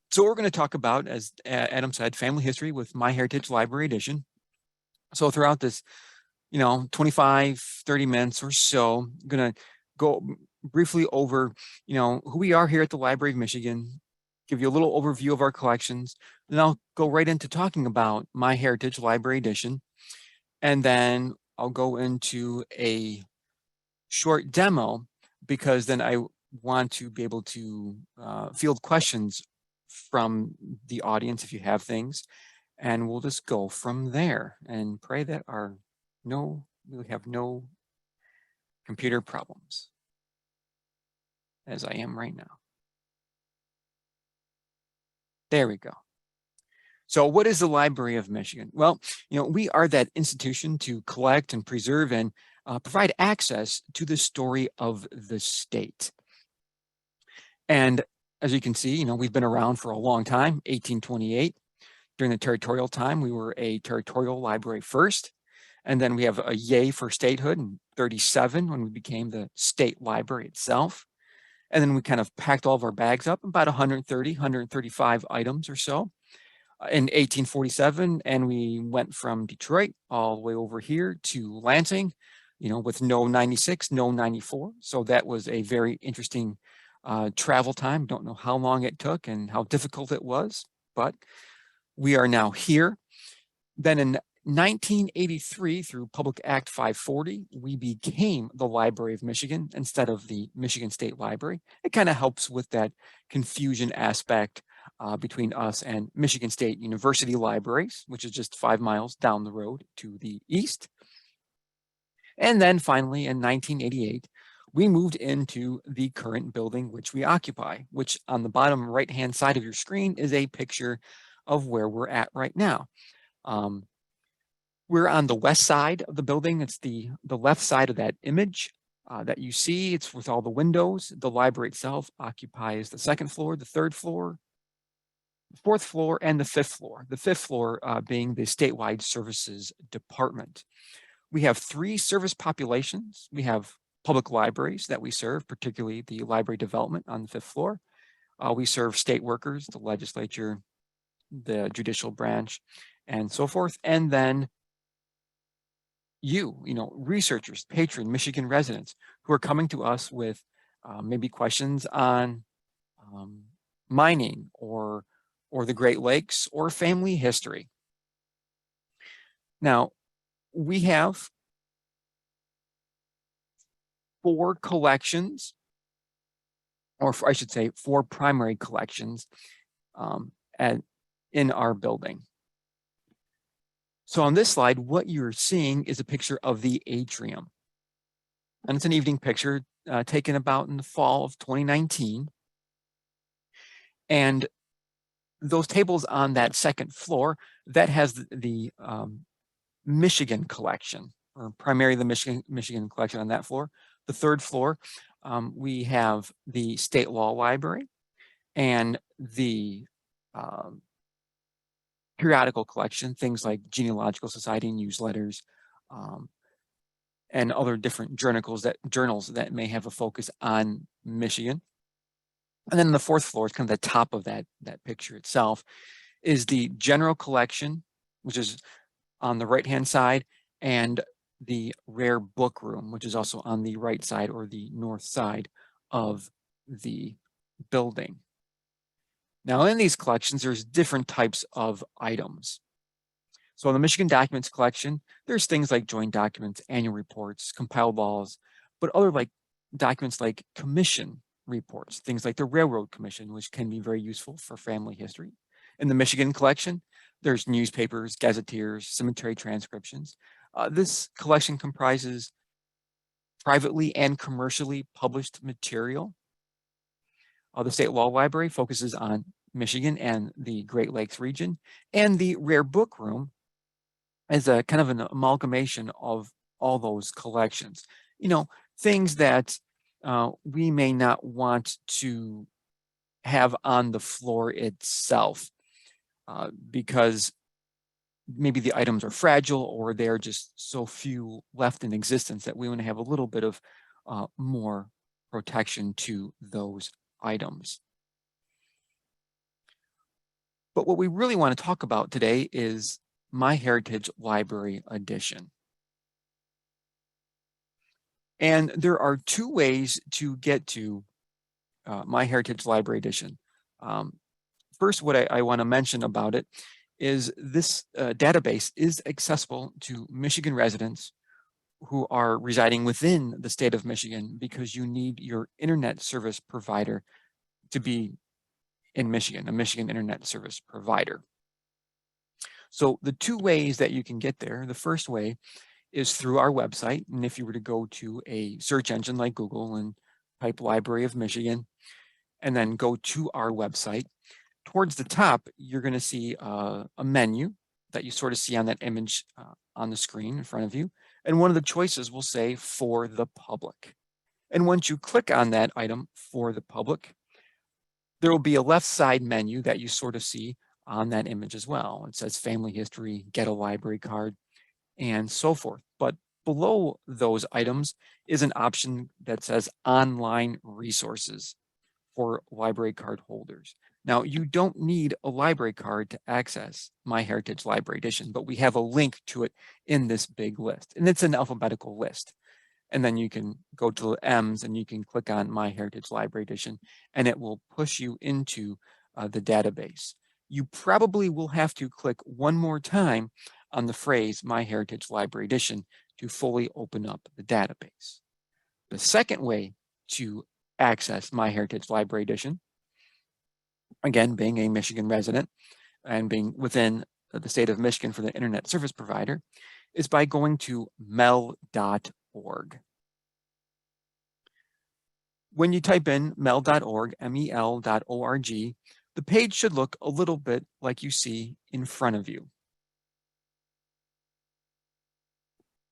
So we're going to talk about, as Adam said, family history with MyHeritage Library Edition. So throughout this, 25, 30 minutes or so, I'm going to go briefly over, who we are here at the Library of Michigan, give you a little overview of our collections, then I'll go right into talking about MyHeritage Library Edition. And then I'll go into a short demo because then I want to be able to field questions from the audience if you have things, and we'll just go from there and pray that we have no computer problems, as I am right now. There we go. So what is the Library of Michigan? Well, we are that institution to collect and preserve and provide access to the story of the state. And as you can see, we've been around for a long time, 1828. During the territorial time, we were a territorial library first. And then we have a yay for statehood in 37 when we became the state library itself. And then we kind of packed all of our bags up, about 130, 135 items or so in 1847. And we went from Detroit all the way over here to Lansing, with no 96, no 94. So that was a very interesting travel time. Don't know how long it took and how difficult it was, but we are now here. Then in 1983, through Public Act 540, we became the Library of Michigan instead of the Michigan State Library. It kind of helps with that confusion aspect between us and Michigan State University Libraries, which is just 5 miles down the road to the east. And then finally, in 1988, we moved into the current building which we occupy, which on the bottom right-hand side of your screen is a picture of where we're at right now. We're on the west side of the building. It's the left side of that image that you see. It's with all the windows. The library itself occupies the 2nd floor, the 3rd floor, the 4th floor, and the 5th floor. The 5th floor being the statewide services department. We have 3 service populations. We have public libraries that we serve, particularly the library development on the 5th floor. We serve state workers, the legislature, the judicial branch, and so forth. And then researchers, patron, Michigan residents who are coming to us with maybe questions on mining or the Great Lakes or family history. Now, we have 4 collections, or I should say 4 primary collections in our building. So on this slide, what you're seeing is a picture of the atrium. And it's an evening picture taken about in the fall of 2019. And those tables on that 2nd floor, that has the Michigan collection, or primarily the Michigan collection on that floor. The 3rd floor, we have the State Law Library and the periodical collection, things like Genealogical Society newsletters, and other different journals that may have a focus on Michigan. And then the 4th floor is kind of the top of that picture itself, is the general collection, which is on the right-hand side, and the rare book room, which is also on the right side or the north side of the building. Now, in these collections, there's different types of items. So in the Michigan Documents collection, there's things like joint documents, annual reports, compiled laws, but other documents like commission reports, things like the Railroad Commission, which can be very useful for family history. In the Michigan collection, there's newspapers, gazetteers, cemetery transcriptions. This collection comprises privately and commercially published material. The State Law Library focuses on Michigan and the Great Lakes region, and the Rare Book Room is a kind of an amalgamation of all those collections. Things that we may not want to have on the floor itself because maybe the items are fragile or they're just so few left in existence that we want to have a little bit of more protection to those items. But what we really want to talk about today is MyHeritage Library Edition. And there are two ways to get to MyHeritage Library Edition. First, what I want to mention about it is this database is accessible to Michigan residents who are residing within the state of Michigan, because you need your internet service provider to be in Michigan, a Michigan internet service provider. So the two ways that you can get there, the first way is through our website. And if you were to go to a search engine like Google and type Library of Michigan, and then go to our website, towards the top, you're going to see a menu that you sort of see on that image on the screen in front of you. And one of the choices will say for the public. And once you click on that item for the public, there will be a left side menu that you sort of see on that image as well. It says family history, get a library card, and so forth. But below those items is an option that says online resources for library card holders. Now, you don't need a library card to access MyHeritage Library Edition, but we have a link to it in this big list, and it's an alphabetical list. And then you can go to the M's and you can click on MyHeritage Library Edition, and it will push you into the database. You probably will have to click one more time on the phrase MyHeritage Library Edition to fully open up the database. The second way to access MyHeritage Library Edition, again, being a Michigan resident and being within the state of Michigan for the internet service provider, is by going to mel.org. When you type in mel.org, mel.org, the page should look a little bit like you see in front of you.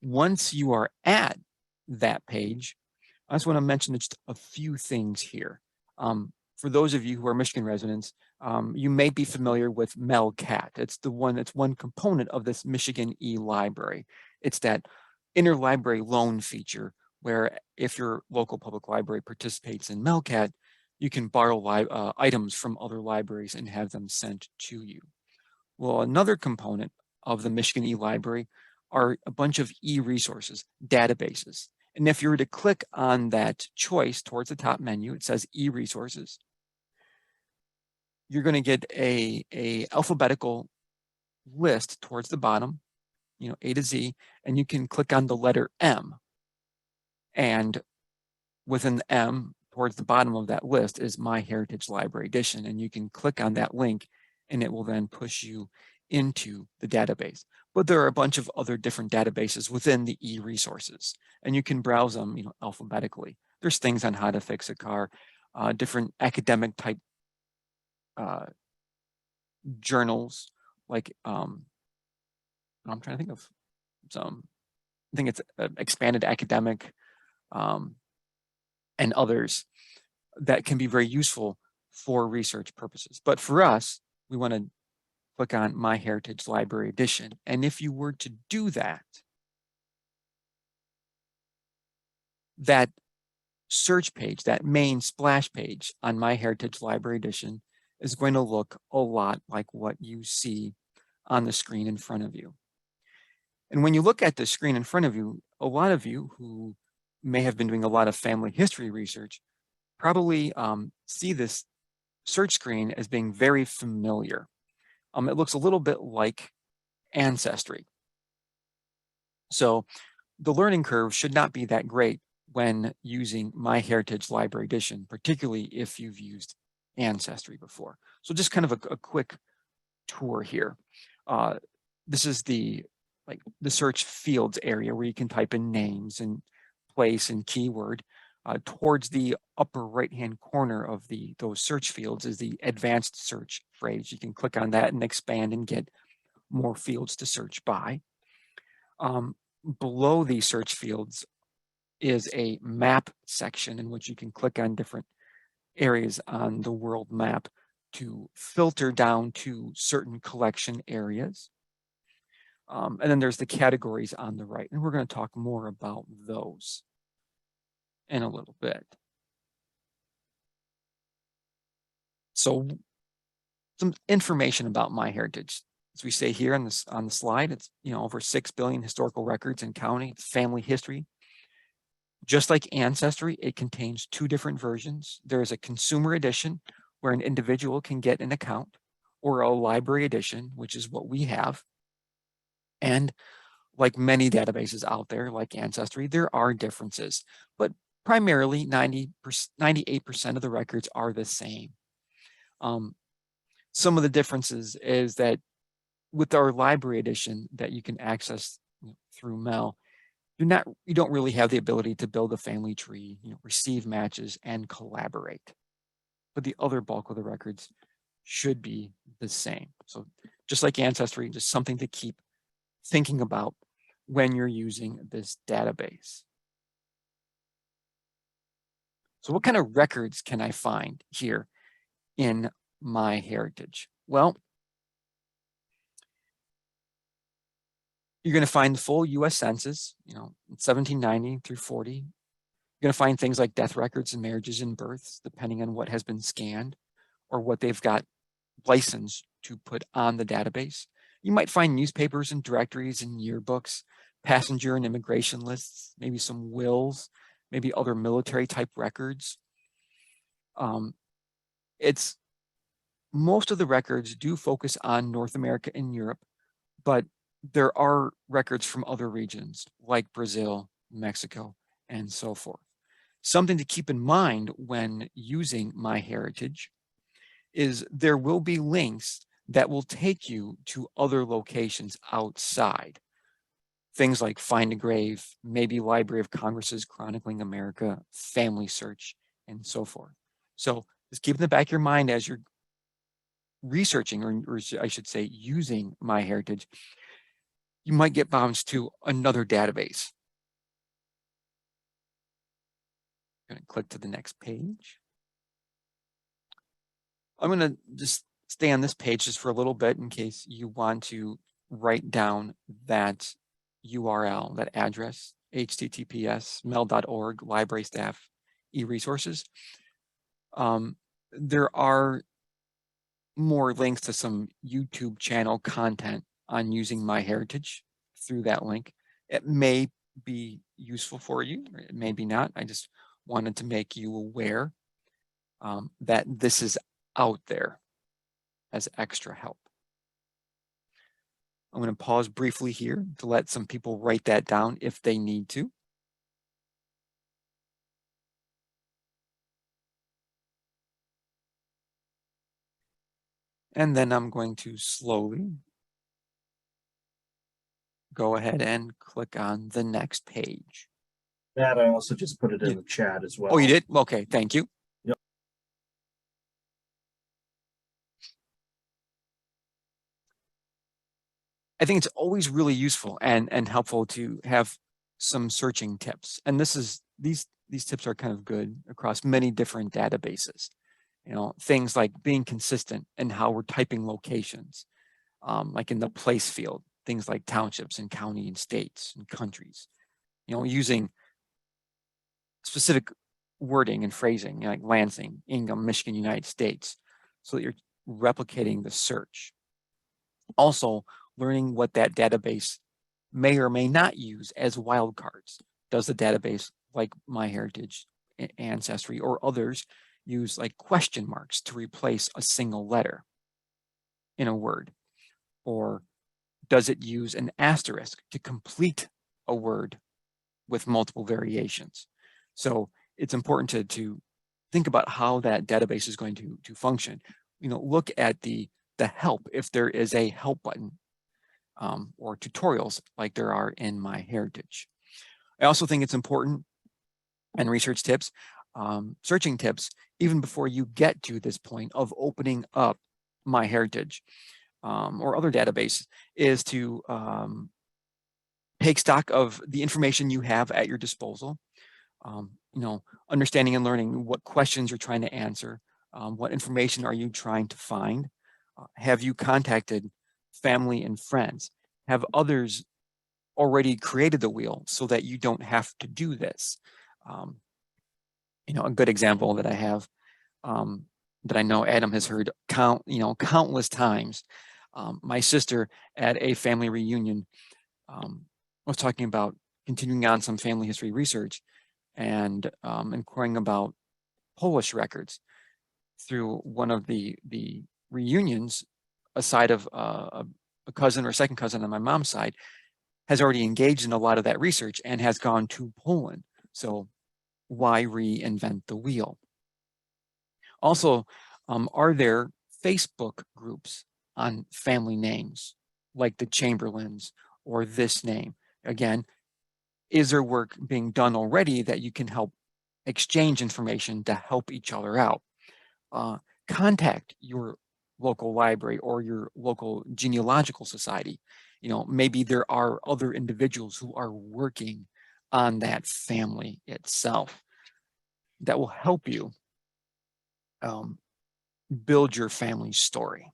Once you are at that page, I just want to mention just a few things here. For those of you who are Michigan residents, you may be familiar with MELCAT. It's one component of this Michigan eLibrary. It's that interlibrary loan feature where if your local public library participates in MELCAT, you can borrow items from other libraries and have them sent to you. Well, another component of the Michigan eLibrary are a bunch of e-resources, databases. And if you were to click on that choice towards the top menu, it says e-resources. You're going to get a alphabetical list towards the bottom, A to Z, and you can click on the letter M. And within the M, towards the bottom of that list is MyHeritage Library Edition, and you can click on that link, and it will then push you into the database. But there are a bunch of other different databases within the e-resources, and you can browse them, alphabetically. There's things on how to fix a car, different academic type journals, like I'm trying to think of some. I think it's Expanded Academic and others that can be very useful for research purposes. But for us, we want to click on MyHeritage Library Edition. And if you were to do that, that search page, that main splash page on MyHeritage Library Edition is going to look a lot like what you see on the screen in front of you. And when you look at the screen in front of you, a lot of you who may have been doing a lot of family history research probably see this search screen as being very familiar. It looks a little bit like Ancestry. So the learning curve should not be that great when using MyHeritage Library Edition, particularly if you've used Ancestry before. So just kind of a quick tour here. This is the search fields area where you can type in names and place and keyword. Towards the upper right-hand corner of those search fields is the advanced search phrase. You can click on that and expand and get more fields to search by. Below these search fields is a map section in which you can click on different areas on the world map to filter down to certain collection areas. And then there's the categories on the right, and we're going to talk more about those in a little bit. So some information about MyHeritage. As we say here on the slide, it's over 6 billion historical records and counting. It's family history. Just like Ancestry, it contains 2 different versions. There is a consumer edition where an individual can get an account, or a library edition, which is what we have. And like many databases out there, like Ancestry, there are differences, but primarily 98% of the records are the same. Some of the differences is that with our library edition that you can access through Mel, you don't really have the ability to build a family tree, receive matches and collaborate. But the other bulk of the records should be the same. So just like Ancestry, just something to keep thinking about when you're using this database. So what kind of records can I find here in MyHeritage? Well, you're going to find the full US Census, 1790 through 40. You're going to find things like death records and marriages and births, depending on what has been scanned or what they've got license to put on the database. You might find newspapers and directories and yearbooks, passenger and immigration lists, maybe some wills, maybe other military type records. Most of the records do focus on North America and Europe, but there are records from other regions like Brazil, Mexico, and so forth. Something to keep in mind when using MyHeritage is there will be links that will take you to other locations outside. Things like Find a Grave, maybe Library of Congress's Chronicling America, Family Search, and so forth. So just keep in the back of your mind as you're researching, or I should say using MyHeritage, you might get bounced to another database. I'm going to click to the next page. I'm going to just stay on this page just for a little bit in case you want to write down that URL, that address, https://mel.org, library staff, e-resources. There are more links to some YouTube channel content on using MyHeritage through that link. It may be useful for you, or it may be not. I just wanted to make you aware that this is out there as extra help. I'm going to pause briefly here to let some people write that down if they need to. And then I'm going to slowly go ahead and click on the next page. That I also just put it in the chat as well. Oh, you did? Okay, thank you. Yep. I think it's always really useful and helpful to have some searching tips. And these tips are kind of good across many different databases. Things like being consistent in how we're typing locations, like in the place field, things like townships and county and states and countries, using specific wording and phrasing, like Lansing, Ingham, Michigan, United States, so that you're replicating the search. Also, learning what that database may or may not use as wildcards. Does the database, like MyHeritage, Ancestry, or others, use like question marks to replace a single letter in a word? Or does it use an asterisk to complete a word with multiple variations? So it's important to think about how that database is going to function. Look at the help, if there is a help button, or tutorials like there are in MyHeritage. I also think it's important, and research tips, searching tips, even before you get to this point of opening up MyHeritage or other databases, is to take stock of the information you have at your disposal. Understanding and learning what questions you're trying to answer, what information are you trying to find? Have you contacted family and friends? Have others already created the wheel so that you don't have to do this? A good example that I have, that I know Adam has heard countless times. My sister at a family reunion was talking about continuing on some family history research and inquiring about Polish records through one of the reunions. A side of a cousin or second cousin on my mom's side has already engaged in a lot of that research and has gone to Poland. So why reinvent the wheel? Also, are there Facebook groups on family names like the Chamberlains or this name? Again, is there work being done already that you can help exchange information to help each other out? Contact your local library or your local genealogical society. Maybe there are other individuals who are working on that family itself that will help you build your family story.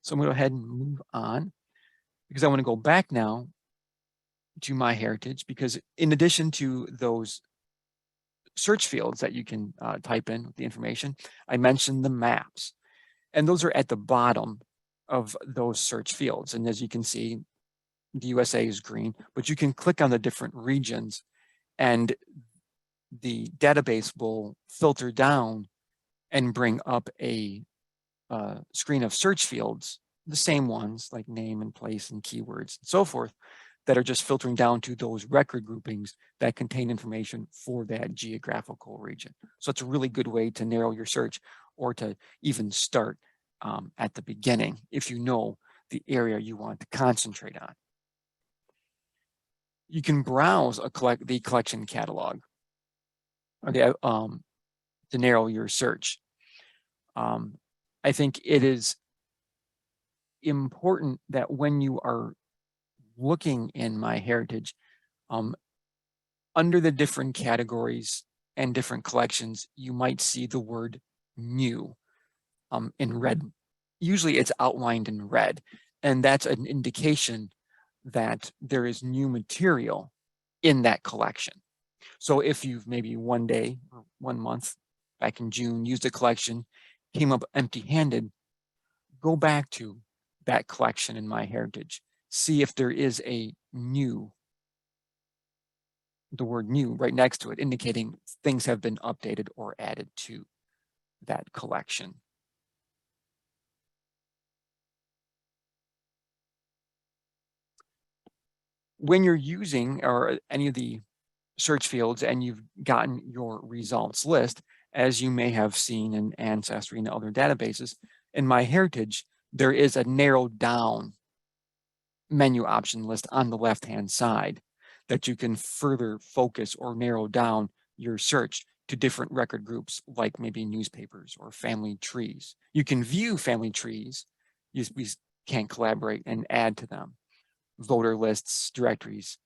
So I'm going to go ahead and move on because I want to go back now to MyHeritage, because in addition to those search fields that you can type in with the information, I mentioned the maps, and those are at the bottom of those search fields. And as you can see, the USA is green, but you can click on the different regions and the database will filter down and bring up a screen of search fields, the same ones like name and place and keywords and so forth, that are just filtering down to those record groupings that contain information for that geographical region. So it's a really good way to narrow your search, or to even start at the beginning if you know the area you want to concentrate on. You can browse the collection catalog, okay, to narrow your search. I think it is important that when you are looking in MyHeritage, under the different categories and different collections, you might see the word new in red. Usually it's outlined in red, and that's an indication that there is new material in that collection. So if you've maybe one day or 1 month back in June used a collection, came up empty-handed, go back to that collection in MyHeritage. See if there is a new, the word new right next to it, indicating things have been updated or added to that collection. When you're using or any of the search fields and you've gotten your results list, as you may have seen in Ancestry and other databases, in MyHeritage, there is a narrowed down menu option list on the left-hand side that you can further focus or narrow down your search to different record groups, like maybe newspapers or family trees. You can view family trees. We can collaborate and add to them. Voter lists, directories,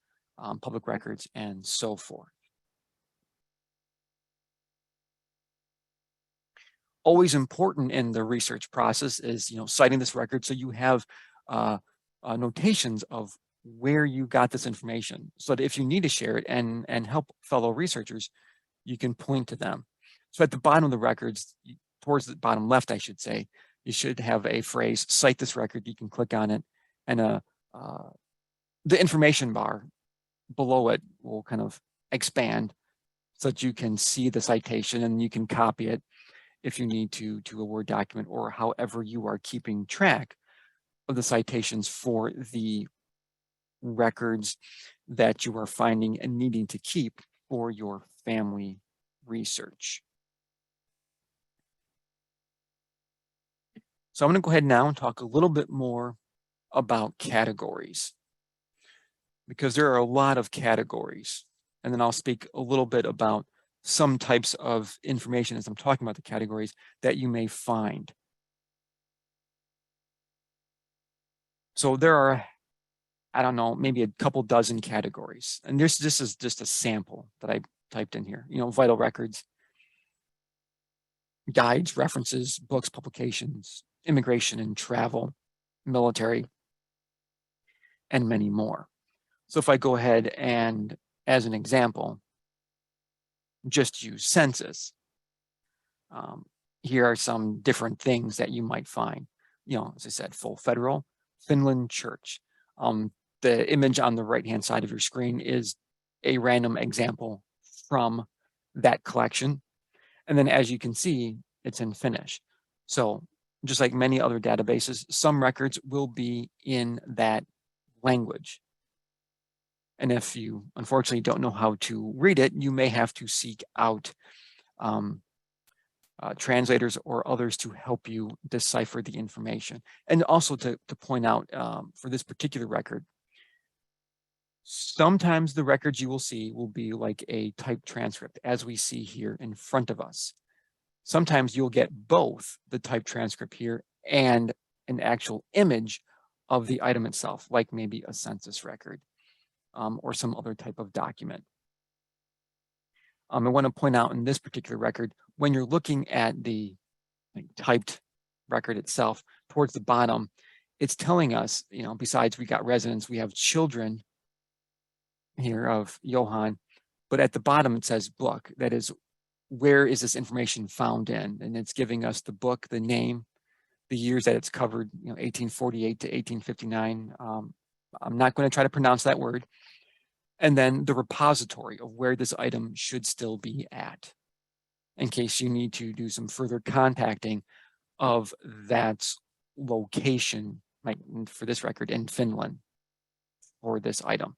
public records, and so forth. Always important in the research process is, citing this record so you have notations of where you got this information, so that if you need to share it and help fellow researchers, you can point to them. So at the bottom of the records, towards the bottom left, I should say, you should have a phrase, cite this record. You can click on it, and the information bar below it will kind of expand so that you can see the citation and you can copy it if you need to a Word document, or however you are keeping track of the citations for the records that you are finding and needing to keep for your family research. So I'm going to go ahead now and talk a little bit more about categories, because there are a lot of categories. And then I'll speak a little bit about some types of information as I'm talking about the categories that you may find. So there are, I don't know, maybe a couple dozen categories. And this is just a sample that I typed in here. Vital records, guides, references, books, publications, immigration and travel, military, and many more. So if I go ahead and, as an example, just use census, Here are some different things that you might find. You know, as I said, full federal, Finland church. The image on the right-hand side of your screen is a random example from that collection. And then as you can see, it's in Finnish. So just like many other databases, some records will be in that language. And if you unfortunately don't know how to read it, you may have to seek out translators or others to help you decipher the information. And also to point out for this particular record, sometimes the records you will see will be like a typed transcript, as we see here in front of us. Sometimes you'll get both the typed transcript here and an actual image of the item itself, like maybe a census record or some other type of document. I want to point out in this particular record, when you're looking at the typed record itself, towards the bottom, it's telling us, you know, besides we got residents, we have children here of Johann, but at the bottom it says book. That is, where is this information found in? And it's giving us the book, the name, the years that it's covered, you know, 1848 to 1859. I'm not going to try to pronounce that word. And then the repository of where this item should still be at, in case you need to do some further contacting of that location, like for this record in Finland for this item.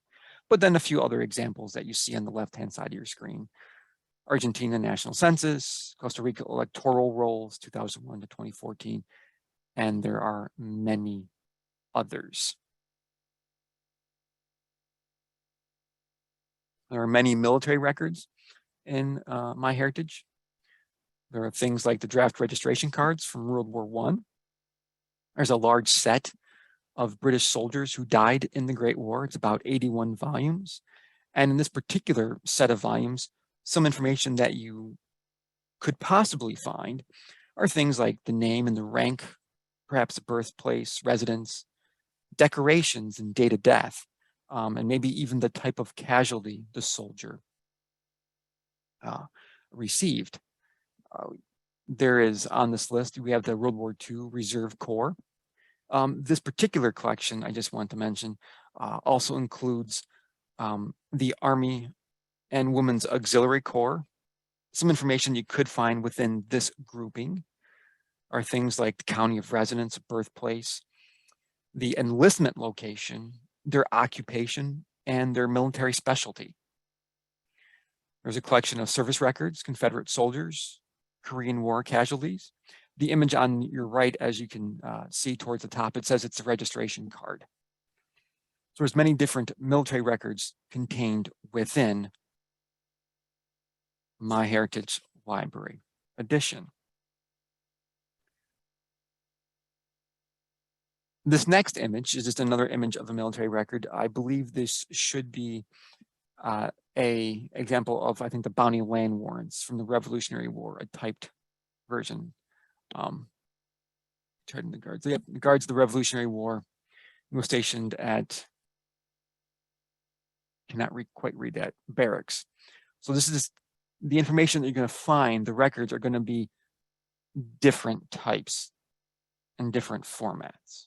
But then a few other examples that you see on the left-hand side of your screen. Argentina National Census, Costa Rica electoral rolls, 2001 to 2014, and there are many others. There are many military records in MyHeritage. There are things like the draft registration cards from World War I. There's a large set of British soldiers who died in the Great War. It's about 81 volumes. And in this particular set of volumes, some information that you could possibly find are things like the name and the rank, perhaps the birthplace, residence, decorations and date of death, and maybe even the type of casualty the soldier received. There is on this list, we have the World War II Reserve Corps. This particular collection, I just want to mention, also includes the Army and Women's Auxiliary Corps. Some information you could find within this grouping are things like the county of residence, birthplace, the enlistment location, their occupation, and their military specialty. There's a collection of service records, Confederate soldiers, Korean War casualties. The image on your right, as you can see towards the top, it says it's a registration card. So there's many different military records contained within MyHeritage Library Edition. This next image is just another image of a military record. I believe this should be a example of, I think, the bounty land warrants from the Revolutionary War, a typed version. The guards. Yep, the guards of the Revolutionary War were stationed at, cannot quite read that, barracks. So this is the information that you're going to find. The records are going to be different types and different formats.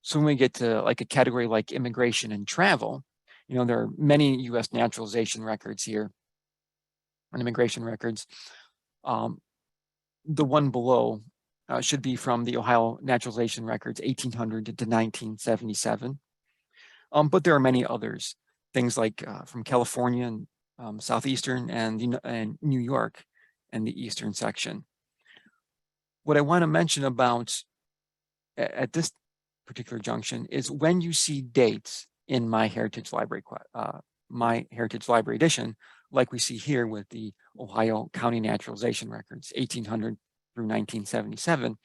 So when we get to like a category like immigration and travel, you know, there are many U.S. naturalization records here and immigration records. The one below should be from the Ohio naturalization records, 1800 to 1977. But there are many others, things like from California and Southeastern and New York and the Eastern section. What I want to mention about at this particular junction is when you see dates in MyHeritage Library, MyHeritage Library Edition, like we see here with the Ohio County Naturalization Records, 1800 through 1977,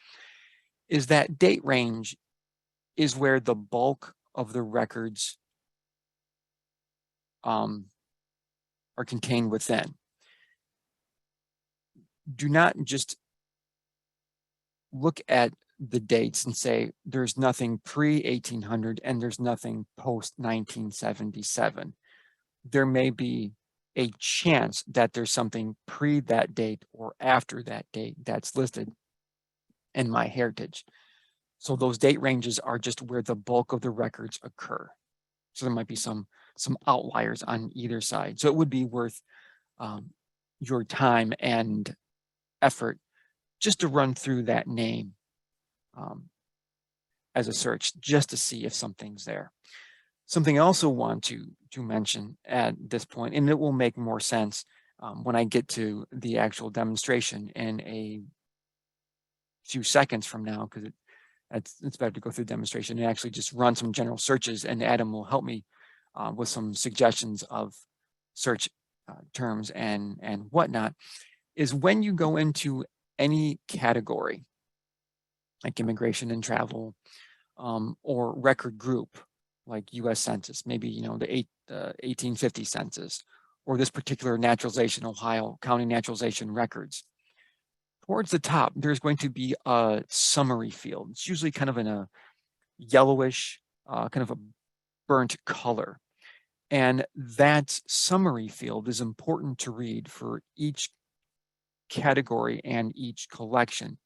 is that date range is where the bulk of the records are contained within. Do not just look at the dates and say there's nothing pre-1800 and there's nothing post-1977. There may be a chance that there's something pre that date or after that date that's listed in MyHeritage. So those date ranges are just where the bulk of the records occur. So there might be some outliers on either side. So it would be worth your time and effort just to run through that name as a search, just to see if something's there. Something I also want to mention at this point, and it will make more sense when I get to the actual demonstration in a few seconds from now, because it's better to go through the demonstration and actually just run some general searches, and Adam will help me with some suggestions of search terms and whatnot, is when you go into any category, like immigration and travel, or record group, like U.S. Census, maybe, you know, the 1850 census, or this particular naturalization, Ohio County naturalization records. Towards the top, there's going to be a summary field. It's usually kind of in a yellowish, kind of a burnt color. And that summary field is important to read for each category and each collection,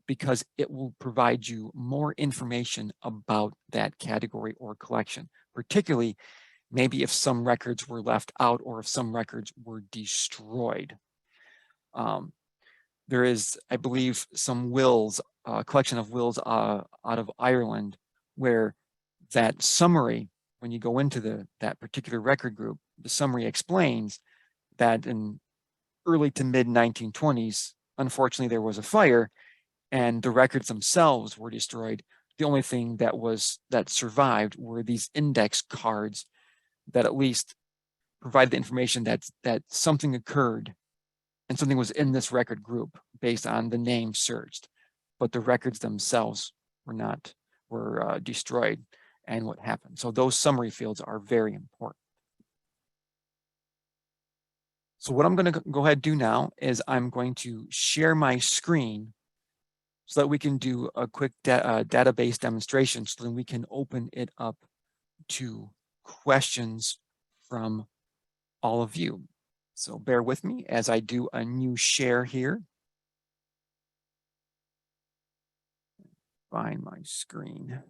because it will provide you more information about that category or collection, particularly maybe if some records were left out or if some records were destroyed. There is, I believe, some wills, a collection of wills out of Ireland, where that summary, when you go into that particular record group, the summary explains that in early to mid 1920s, unfortunately, there was a fire and the records themselves were destroyed. The only thing that survived were these index cards that at least provide the information that something occurred and something was in this record group based on the name searched, but the records themselves were destroyed and what happened. So those summary fields are very important. So what I'm going to go ahead and do now is I'm going to share my screen so that we can do a quick database demonstration, so then we can open it up to questions from all of you. So bear with me as I do a new share here. Find my screen.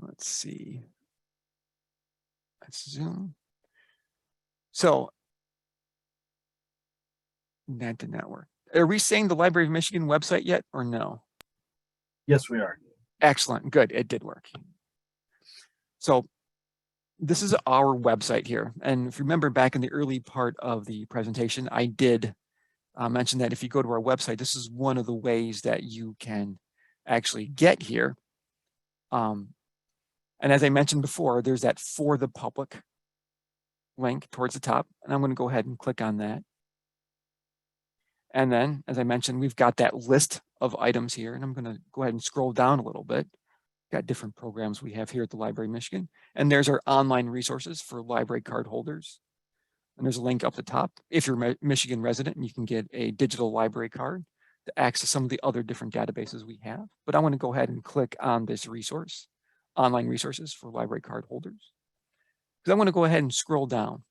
Let's see. Let's zoom. So that did not work. Are we saying the Library of Michigan website yet or no? Yes, we are. Excellent. Good. It did work. So this is our website here. And if you remember back in the early part of the presentation, I did mention that if you go to our website, this is one of the ways that you can actually get here. And as I mentioned before, there's that for the public link towards the top. And I'm going to go ahead and click on that. And then, as I mentioned, we've got that list of items here. And I'm going to go ahead and scroll down a little bit. Got different programs we have here at the Library of Michigan. And there's our online resources for library card holders. And there's a link up the top. If you're a Michigan resident, you can get a digital library card to access some of the other different databases we have. But I want to go ahead and click on this resource, online resources for library card holders. Because I want to go ahead and scroll down.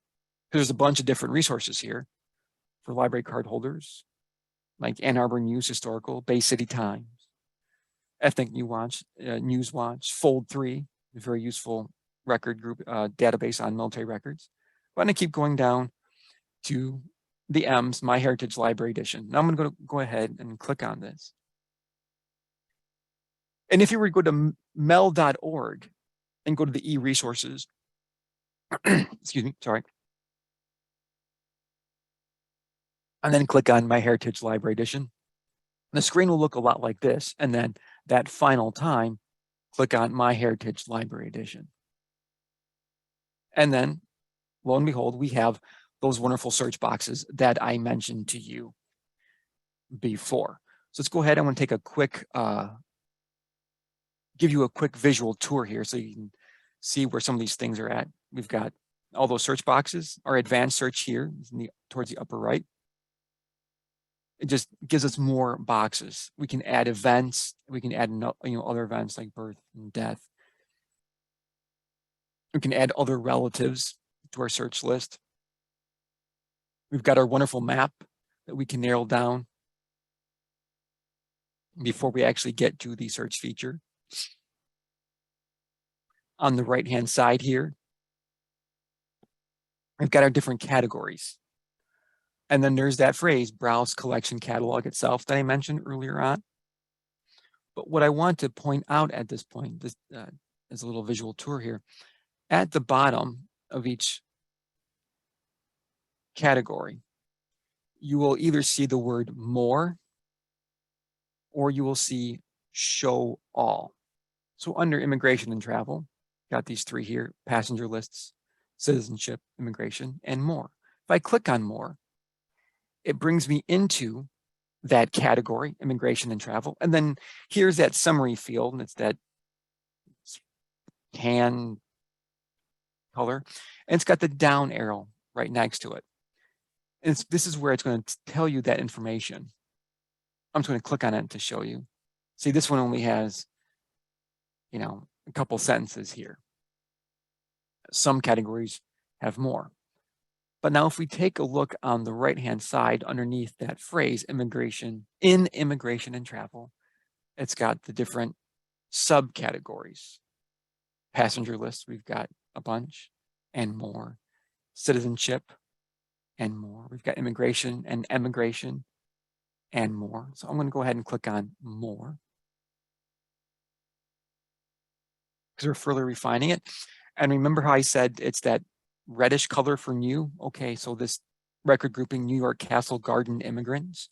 There's a bunch of different resources here for library card holders, like Ann Arbor News Historical, Bay City Times, Ethnic News Watch, Fold 3, a very useful record group database on military records. I'm going to keep going down to the M's, MyHeritage Library Edition. Now I'm going to go ahead and click on this. And if you were to go to mel.org and go to the e-resources, excuse me, sorry, and then click on MyHeritage Library Edition, the screen will look a lot like this. And then that final time, click on MyHeritage Library Edition. And then, lo and behold, we have those wonderful search boxes that I mentioned to you before. So let's go ahead. I want to take a quick, give you a quick visual tour here so you can see where some of these things are at. We've got all those search boxes. Our advanced search here is towards the upper right. it just gives us more boxes. We can add events. We can add other events like birth and death. We can add other relatives to our search list. We've got our wonderful map that we can narrow down before we actually get to the search feature. On the right-hand side here, we've got our different categories. And then there's that phrase, browse collection catalog itself, that I mentioned earlier on. But what I want to point out at this point, this is a little visual tour here. At the bottom of each category, you will either see the word more or you will see show all. So under immigration and travel, got these three here: passenger lists, citizenship, immigration, and more. If I click on more, it brings me into that category, immigration and travel. And then here's that summary field, and it's that tan color, and it's got the down arrow right next to it. And this is where it's going to tell you that information. I'm just going to click on it to show you. See, this one only has, a couple sentences here. Some categories have more. But now if we take a look on the right-hand side underneath that phrase, immigration and travel, it's got the different subcategories. Passenger list, we've got a bunch and more. Citizenship and more. We've got immigration and emigration and more. So I'm going to go ahead and click on more, because we're further refining it. And remember how I said it's that reddish color for new? Okay, so this record grouping, New York Castle Garden immigrants,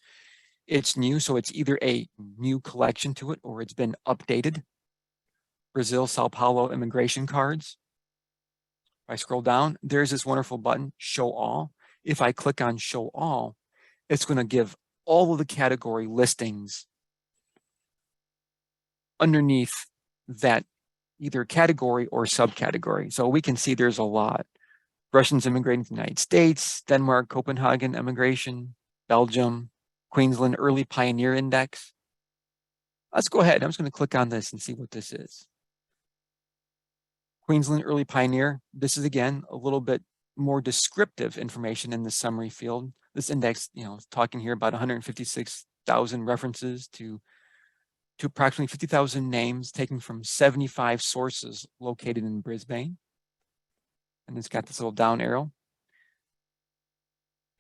it's new, so it's either a new collection to it or it's been updated. Brazil, Sao Paulo immigration cards. If I scroll down, there's this wonderful button, show all. If I click on show all, it's going to give all of the category listings underneath that either category or subcategory. So we can see there's a lot. Russians immigrating to the United States, Denmark, Copenhagen immigration, Belgium, Queensland Early Pioneer Index. Let's go ahead. I'm just going to click on this and see what this is. Queensland Early Pioneer. This is, again, a little bit more descriptive information in the summary field. This index, is talking here about 156,000 references to approximately 50,000 names taken from 75 sources located in Brisbane. And it's got this little down arrow.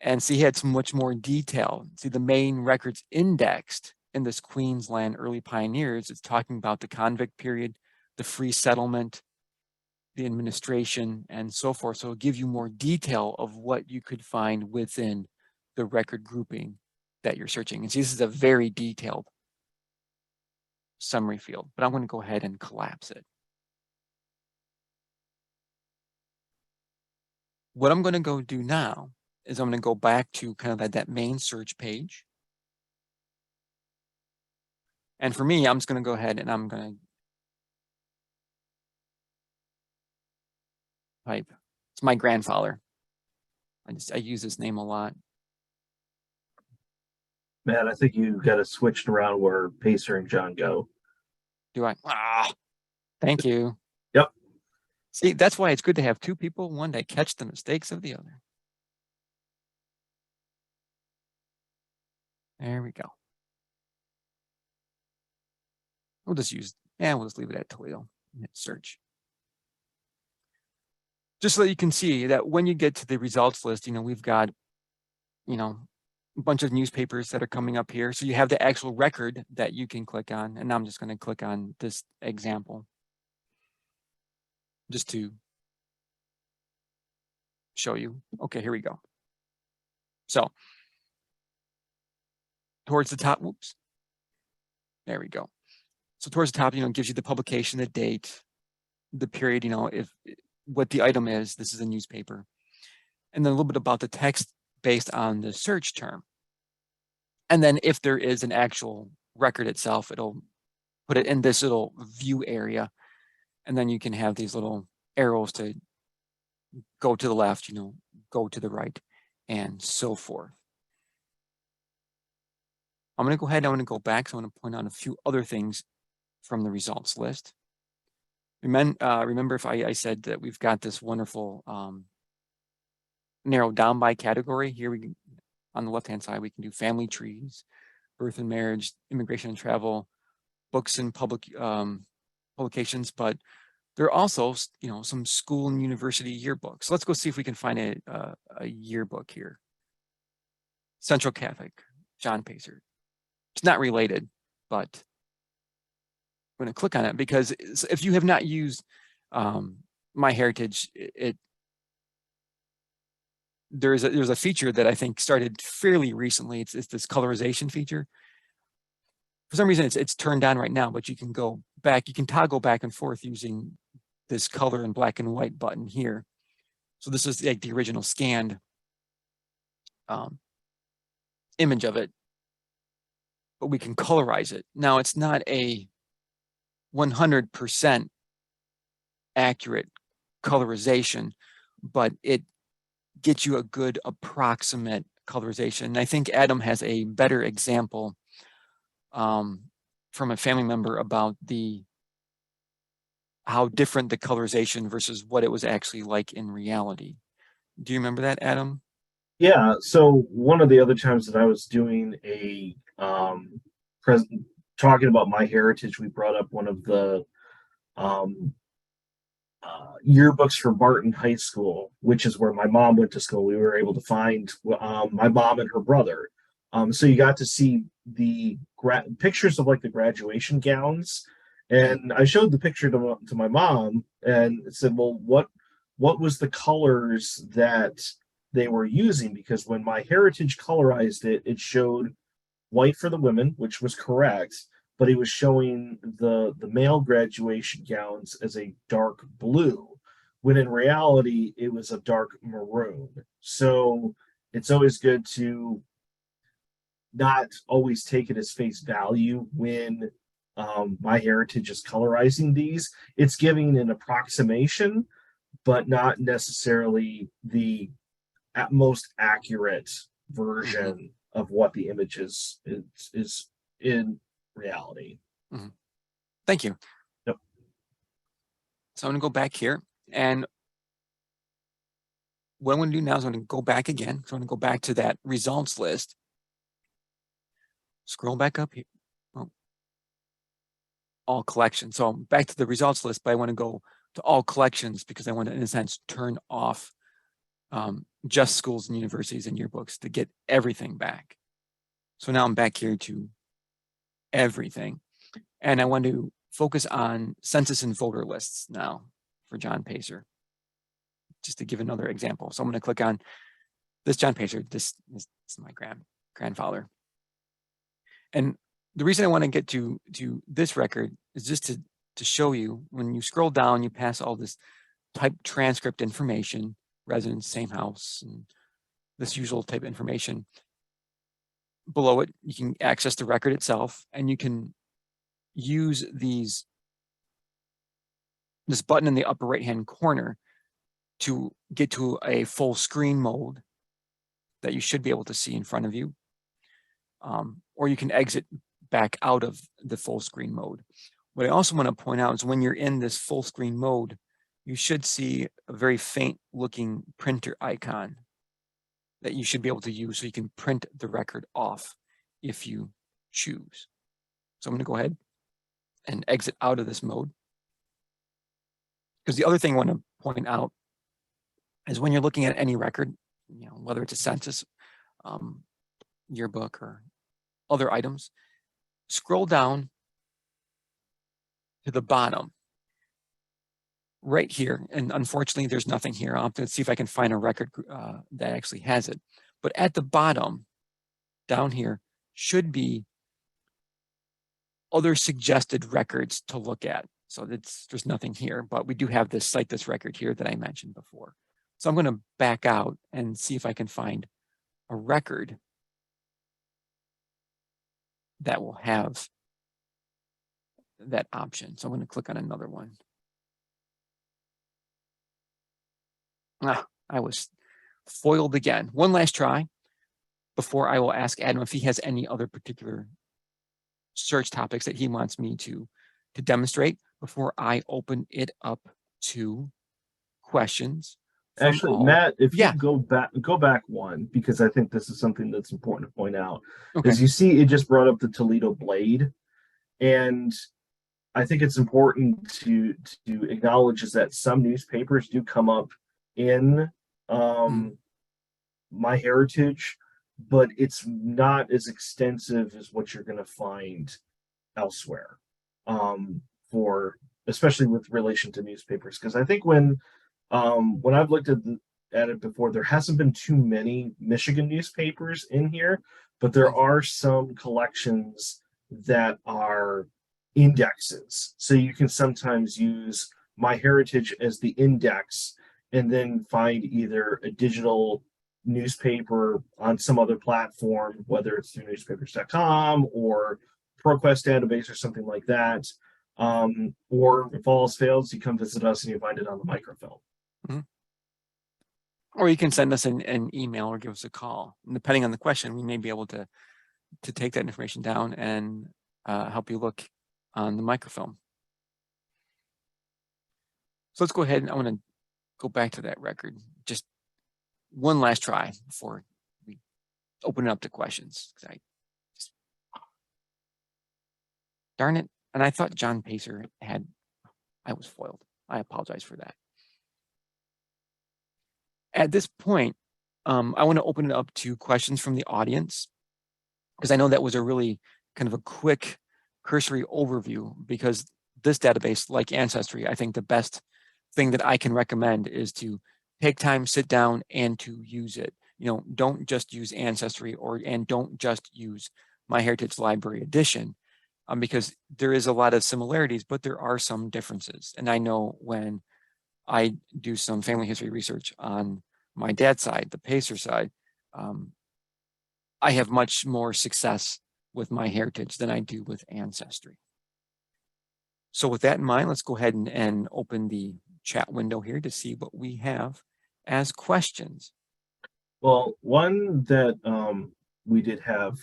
And see, it's much more detail. See, the main records indexed in this Queensland Early Pioneers, it's talking about the convict period, the free settlement, the administration, and so forth. So it'll give you more detail of what you could find within the record grouping that you're searching. And see, this is a very detailed summary field, but I'm going to go ahead and collapse it. What I'm going to go do now is I'm going to go back to kind of that main search page. And for me, I'm just going to go ahead and I'm going to type. It's my grandfather. I use this name a lot. Matt, I think you got it switched around where Pacer and John go. Do I? Thank you. Yep. See, that's why it's good to have two people, one to catch the mistakes of the other. There we go. We'll just leave it at Toledo and hit search. Just so you can see that when you get to the results list, we've got, a bunch of newspapers that are coming up here. So you have the actual record that you can click on. And now I'm just going to click on this example just to show you. Okay, here we go. So towards the top, whoops. There we go. So towards the top, it gives you the publication, the date, the period, what the item is. This is a newspaper. And then a little bit about the text based on the search term. And then if there is an actual record itself, it'll put it in this little view area. And then you can have these little arrows to go to the left, go to the right, and so forth. I'm going to go ahead. I'm going to go back. So I'm going to point out a few other things from the results list. Remember if I said that we've got this wonderful narrowed down by category. Here we can, on the left-hand side, we can do family trees, birth and marriage, immigration and travel, books and public publications, but there are also, some school and university yearbooks. So let's go see if we can find a yearbook here. Central Catholic, John Pacer. It's not related, but I'm going to click on it because if you have not used MyHeritage, there's a feature that I think started fairly recently. It's this colorization feature. For some reason, it's turned on right now, but you can go back. You can toggle back and forth using this color and black and white button here. So this is like the original scanned image of it, but we can colorize it. Now, it's not a 100% accurate colorization, but it gets you a good approximate colorization. And I think Adam has a better example from a family member about how different the colorization versus what it was actually like in reality. Do you remember that, Adam? Yeah, so one of the other times that I was doing a present talking about MyHeritage, we brought up one of the yearbooks for Barton High School, which is where my mom went to school. We were able to find my mom and her brother. So you got to see the pictures of like the graduation gowns, and I showed the picture to my mom and said, "Well, what was the colors that they were using?" Because when MyHeritage colorized it, it showed white for the women, which was correct, but he was showing the male graduation gowns as a dark blue, when in reality it was a dark maroon. So it's always good to not always take it as face value when MyHeritage is colorizing these. It's giving an approximation, but not necessarily the most accurate version of what the image is in reality. Thank you. Yep. So I'm going to go back here, and what I'm going to do now is I'm going to go back again. So I'm going to go back to that results list. Scroll back up here. Oh. All collections. So I'm back to the results list, but I want to go to all collections because I want to, in a sense, turn off just schools and universities and yearbooks to get everything back. So now I'm back here to everything. And I want to focus on census and voter lists now for John Pacer, just to give another example. So I'm going to click on this John Pacer. This is my grandfather. And the reason I want to get to this record is just to show you, when you scroll down, you pass all this type transcript information, residence, same house, and this usual type information. Below it, you can access the record itself, and you can use this button in the upper right-hand corner to get to a full screen mode that you should be able to see in front of you. Or you can exit back out of the full screen mode. What I also want to point out is when you're in this full screen mode, you should see a very faint looking printer icon that you should be able to use so you can print the record off if you choose. So I'm going to go ahead and exit out of this mode. Because the other thing I want to point out is when you're looking at any record, whether it's a census, yearbook, or other items, scroll down to the bottom right here. And unfortunately, there's nothing here. I'll have to see if I can find a record that actually has it. But at the bottom, down here, should be other suggested records to look at. So there's nothing here, but we do have this Cite This record here that I mentioned before. So I'm going to back out and see if I can find a record that will have that option. So I'm going to click on another one. I was foiled again. One last try. before I will ask Adam if he has any other particular search topics that he wants me to demonstrate before I open it up to questions. Actually, Matt, if you Yeah. go back one, because I think this is something that's important to point out, Okay. is you see it just brought up the Toledo Blade, and I think it's important to acknowledge is that some newspapers do come up in MyHeritage, but it's not as extensive as what you're going to find elsewhere, for especially with relation to newspapers. Because I think when I've looked at it before, there hasn't been too many Michigan newspapers in here, but there are some collections that are indexes. So you can sometimes use MyHeritage as the index and then find either a digital newspaper on some other platform, whether it's through newspapers.com or ProQuest database or something like that. Or if all else fails, you come visit us and you find it on the microfilm. Or you can send us an email or give us a call. And depending on the question, we may be able to take that information down and help you look on the microfilm. So let's go ahead and I want to go back to that record. Just one last try before we open it up to questions. Darn it. And I thought John Pacer I was foiled. I apologize for that. At this point, I want to open it up to questions from the audience, because I know that was a really kind of a quick cursory overview, because this database, like Ancestry, I think the best thing that I can recommend is to take time, sit down, and to use it. Don't just use Ancestry and don't just use MyHeritage Library Edition, because there is a lot of similarities, but there are some differences. And I know when I do some family history research on my dad's side, the Pacer side, I have much more success with MyHeritage than I do with Ancestry. So with that in mind, let's go ahead and open the chat window here to see what we have as questions. Well, one that we did have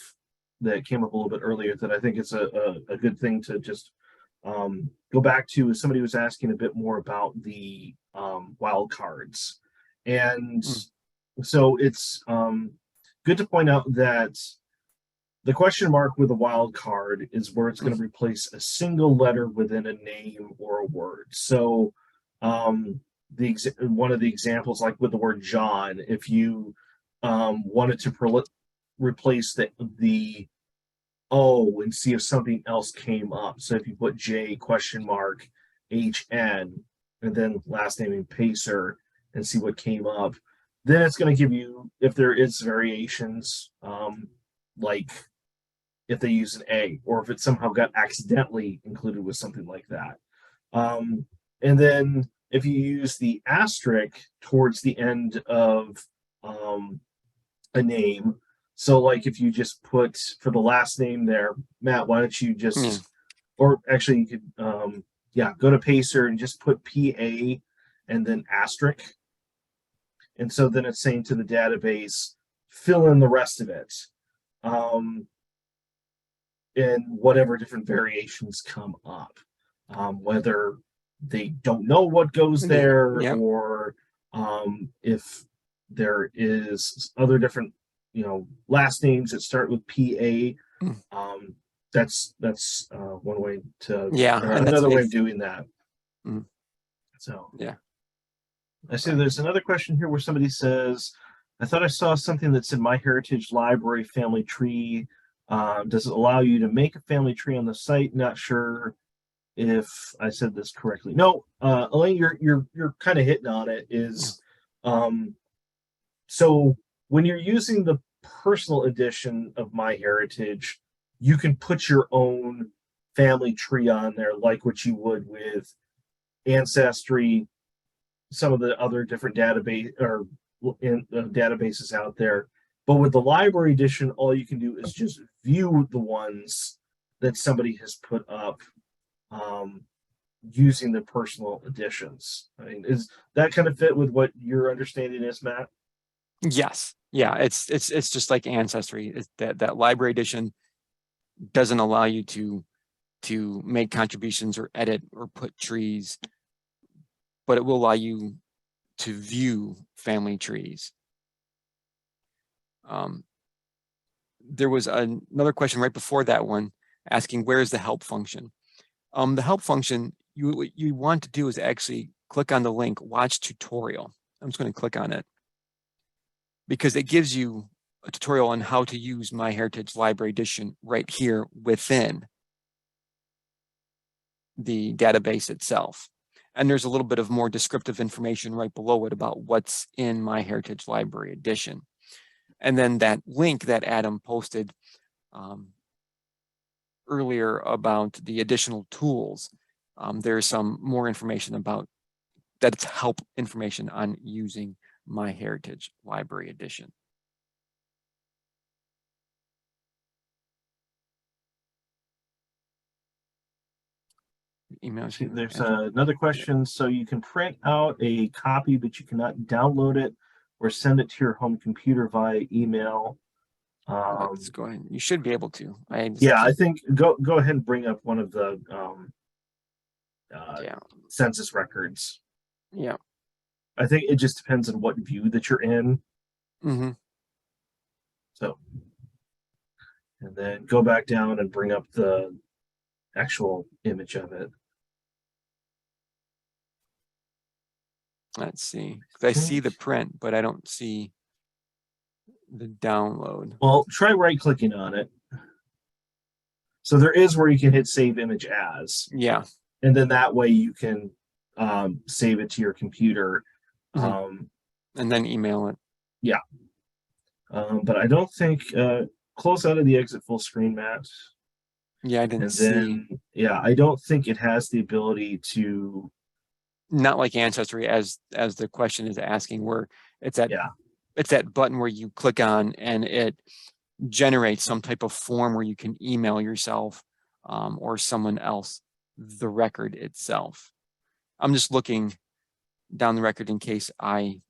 that came up a little bit earlier that I think is a good thing to just go back to is somebody was asking a bit more about the wild cards. And so it's good to point out that the question mark with a wild card is where it's going to replace a single letter within a name or a word. So one of the examples, like with the word John, if you wanted to replace the O and see if something else came up. So if you put J question mark HN and then last name in Pacer and see what came up, then it's going to give you, if there is variations, like if they use an A or if it somehow got accidentally included with something like that. And then if you use the asterisk towards the end of a name, so like if you just put for the last name there, Matt, why don't you just, or actually you could, go to Pacer and just put PA and then asterisk. And so then it's saying to the database, fill in the rest of it. And whatever different variations come up, whether they don't know what goes there or if there is other different, last names that start with PA. That's one way to, another way of doing that. So, I see there's another question here where somebody says, I thought I saw something that said MyHeritage Library Family Tree. Does it allow you to make a family tree on the site? Not sure if I said this correctly. No, Elaine, you're kind of hitting on it. Is so when you're using the personal edition of MyHeritage, you can put your own family tree on there, like what you would with Ancestry, some of the other different database or databases out there. But with the library edition, all you can do is just view the ones that somebody has put up using the personal editions. I mean, is that kind of fit with what your understanding is, Matt? Yes. Yeah, it's just like Ancestry. That library edition doesn't allow you to make contributions or edit or put trees, but it will allow you to view family trees. There was another question right before that one asking where is the help function. The help function, what you want to do is actually click on the link, watch tutorial. I'm just going to click on it because it gives you a tutorial on how to use MyHeritage Library Edition right here within the database itself. And there's a little bit of more descriptive information right below it about what's in MyHeritage Library Edition. And then that link that Adam posted earlier about the additional tools, there's some more information about that. It's help information on using MyHeritage Library Edition. Emails. There's another question. So you can print out a copy, but you cannot download it or send it to your home computer via email. Let's go ahead. You should be able to. I think go ahead and bring up one of the census records. Yeah. I think it just depends on what view that you're in. Mm-hmm. So, and then go back down and bring up the actual image of it. Let's see. I see the print, but I don't see the download. Well, try right-clicking on it. So there is where you can hit Save Image As. Yeah. And then that way you can save it to your computer. Mm-hmm. And then email it. Yeah. But I don't think close out of the exit full screen, Matt. Yeah, I didn't see. Yeah, I don't think it has the ability to. Not like Ancestry, as the question is asking, where it's that button where you click on and it generates some type of form where you can email yourself or someone else the record itself. I'm just looking down the record in case I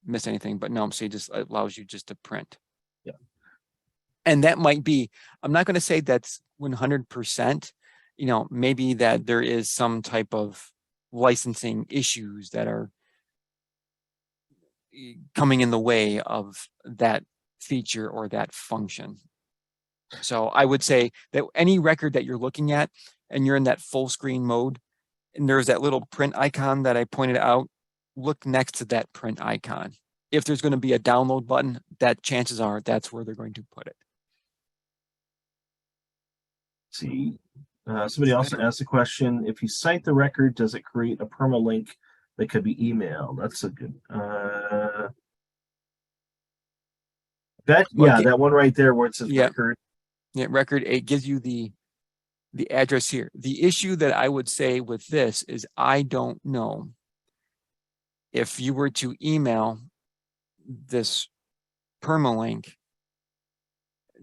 miss anything, but no, see, it just allows you just to print. Yeah. And that might be, I'm not going to say that's 100%, maybe that there is some type of licensing issues that are coming in the way of that feature or that function. So I would say that any record that you're looking at and you're in that full screen mode, and there's that little print icon that I pointed out, look next to that print icon. If there's going to be a download button, that chances are that's where they're going to put it. See, somebody also asked a question. If you cite the record, does it create a permalink that could be emailed? That's a good. That one right there where it says record. Yeah, record. It gives you the address here. The issue that I would say with this is I don't know if you were to email this permalink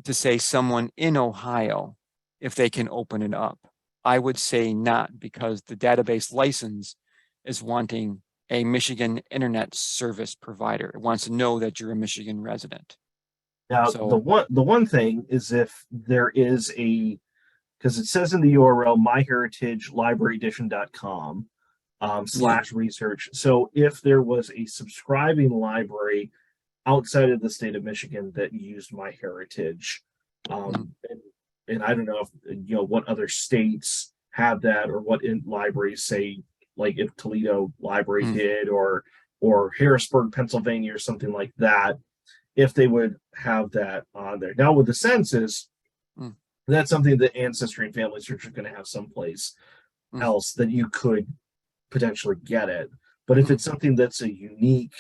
to say someone in Ohio, if they can open it up. I would say not, because the database license is wanting a Michigan internet service provider. It wants to know that you're a Michigan resident. Now, the one thing is if there is because it says in the URL myheritagelibraryedition.com /research. So if there was a subscribing library outside of the state of Michigan that used MyHeritage, and I don't know if what other states have that, or what libraries say, like if Toledo Library did, or Harrisburg, Pennsylvania, or something like that, if they would have that on there. Now with the census, that's something that Ancestry and Family Search are going to have someplace else that you could potentially get it. But if it's something that's a unique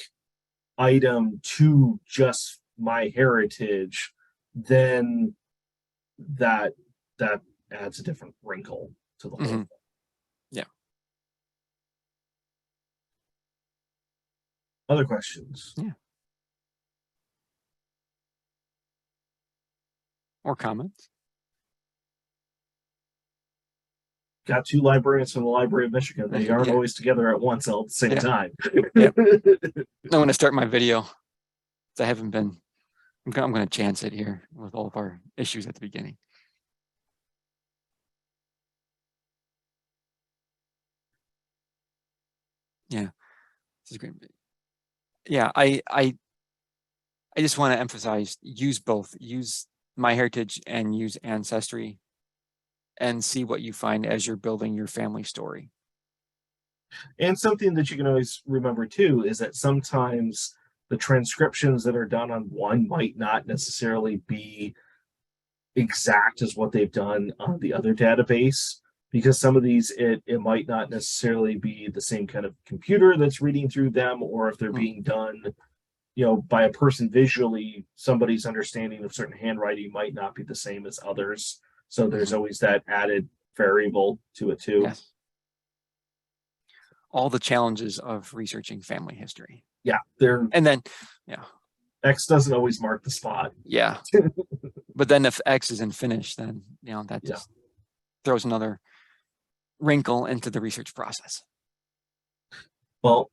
item to just MyHeritage, then that adds a different wrinkle to the whole thing. Yeah. Other questions? Yeah. Or comments? Got two librarians from the Library of Michigan. They aren't always together at once all at the same time. I want to start my video. I haven't been I'm going to chance it here with all of our issues at the beginning. Yeah, this is great. Yeah, I just want to emphasize, use both. Use MyHeritage and use Ancestry and see what you find as you're building your family story. And something that you can always remember too is that sometimes the transcriptions that are done on one might not necessarily be exact as what they've done on the other database, because some of these it might not necessarily be the same kind of computer that's reading through them, or if they're being done by a person visually, somebody's understanding of certain handwriting might not be the same as others. So there's always that added variable to it too. Yes. All the challenges of researching family history. Yeah, and then X doesn't always mark the spot. Yeah. But then if X isn't finished, then that just throws another wrinkle into the research process. Well,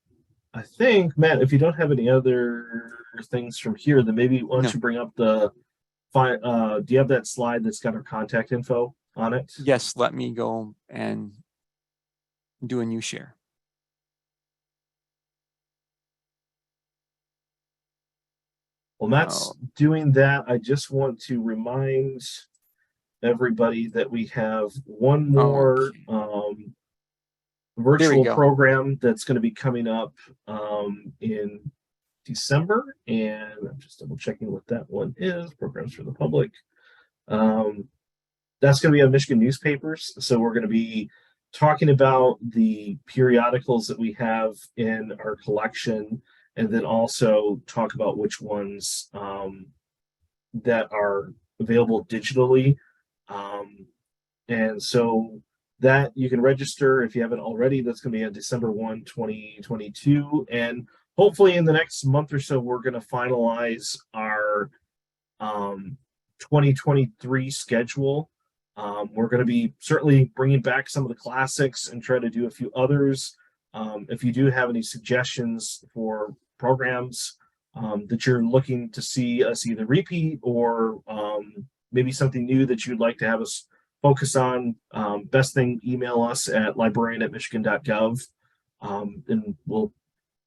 I think, Matt, if you don't have any other things from here, then maybe why don't you bring up do you have that slide that's got our contact info on it? Yes, let me go and do a new share. Well, Matt's doing that. I just want to remind everybody that we have one more virtual program that's going to be coming up in December, and I'm just double checking what that one is. Programs for the public. That's going to be on Michigan newspapers. So we're going to be talking about the periodicals that we have in our collection, and then also talk about which ones that are available digitally. And so that you can register if you haven't already. That's going to be on December 1, 2022. And hopefully in the next month or so, we're going to finalize our 2023 schedule. We're going to be certainly bringing back some of the classics and try to do a few others. If you do have any suggestions for programs that you're looking to see us either repeat or maybe something new that you'd like to have us focus on, best thing, email us at librarian@michigan.gov, and we'll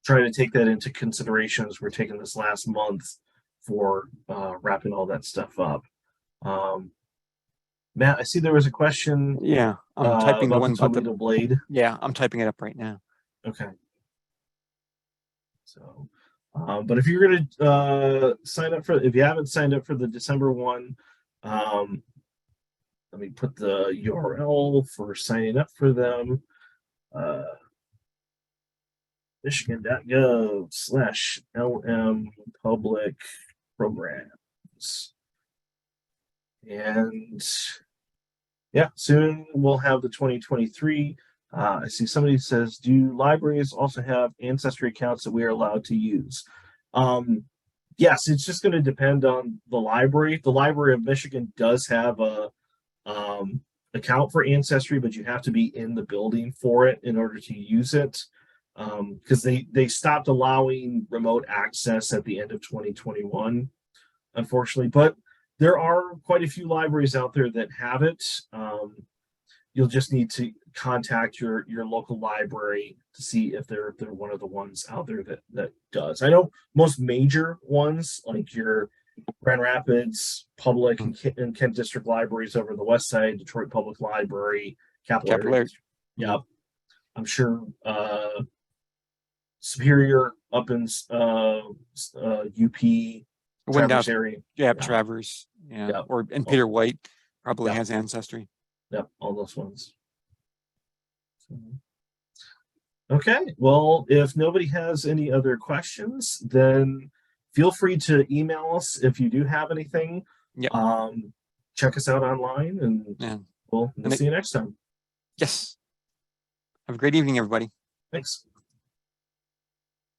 try to take that into consideration as we're taking this last month for wrapping all that stuff up. Matt, I see there was a question. Yeah, I'm typing the one about the blade. Yeah, I'm typing it up right now. Okay. So, but if you're going to sign up if you haven't signed up for the December one, let me put the URL for signing up for them. Michigan.gov/LM public programs. And yeah, soon we'll have the 2023. I see somebody says, do libraries also have ancestry accounts that we are allowed to use? Yes, it's just going to depend on the library. The Library of Michigan does have a account for Ancestry, but you have to be in the building for it in order to use it, because they stopped allowing remote access at the end of 2021, unfortunately. But there are quite a few libraries out there that have it. You'll just need to contact your local library to see if they're one of the ones out there that does. I know most major ones like your Grand Rapids Public and Kent District Libraries over the west side, Detroit Public Library, Capillary. Yep. I'm sure Superior up in UP, Traverse area. Traverse. Yeah. And Peter White probably has Ancestry. Yep, all those ones. Okay, well, if nobody has any other questions, then feel free to email us if you do have anything. Yep. Check us out online, and we'll see you next time. Yes. Have a great evening, everybody. Thanks.